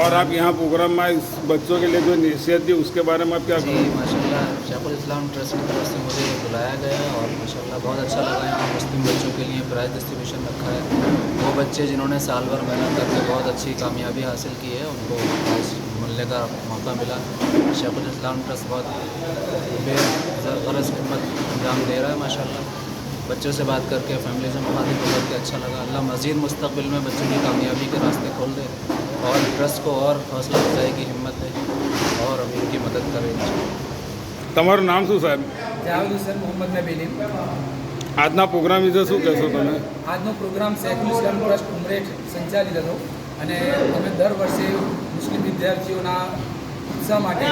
और आप यहाँ प्रोग्राम में इस बच्चों के लिए जो नसीहत दी उसके बारे में आप क्या जी कहोगे? माशाल्लाह शेखुल इस्लाम ट्रस्ट की तरफ से मुझे बुलाया गया है और माशाल्लाह बहुत अच्छा लगा। यहाँ मुस्लिम बच्चों के लिए प्राइज़ डिस्ट्रीब्यूशन रखा है। वो बच्चे जिन्होंने साल भर मेहनत करके बहुत अच्छी कामयाबी हासिल की है उनको प्राइज़ मिलने का मौका मिला। शेखुल इस्लाम ट्रस्ट बहुत बेगरज खिदमत अंजाम दे रहा है माशाल्लाह। बच्चों से बात करके फैमिली से मुखातिब होकर के अच्छा लगा। अल्लाह मज़ीद मुस्तक़बिल में बच्चों की कामयाबी के रास्ते खोल दे और ट्रस्ट को और हौसला अफजाई की हिम्मत दे और हम इनकी मदद करें। તમારું નામ શું સાહેબ? જાવેદ હુસેન મોહમ્મદ નબીલીમ। આજના પ્રોગ્રામ વિશે શું કહેશો તમે? આજનો પ્રોગ્રામ શેખુલ ઇસ્લામ ટ્રસ્ટ ઉમરેઠ સંચાલિત હતો અને અમે દર વર્ષે મુસ્લિમ વિદ્યાર્થીઓના ઉત્સાહ માટે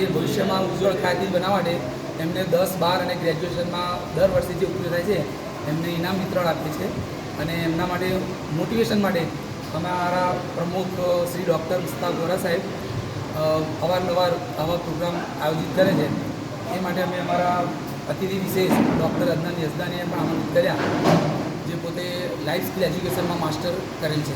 એ ભવિષ્યમાં ઉજ્જવળ કારકિર્દી બનાવવા માટે એમને 10, 12 અને ગ્રેજ્યુએશનમાં દર વર્ષે જે ઉત્તીર્ણ થાય છે એમને ઇનામ વિતરણ આપીએ છીએ અને એમના માટે મોટિવેશન માટે અમારા પ્રમુખ શ્રી ડૉક્ટર મુસ્તાક વોરા સાહેબ અવારનવાર આવા પ્રોગ્રામ આયોજિત કરે છે। એ માટે અમે અમારા અતિથિ વિશેષ ડૉક્ટર અદનાન યઝદાનીને પણ આમંત્રિત કર્યા જે પોતે લાઈફ સ્કિલ એજ્યુકેશનમાં માસ્ટર કરેલ છે।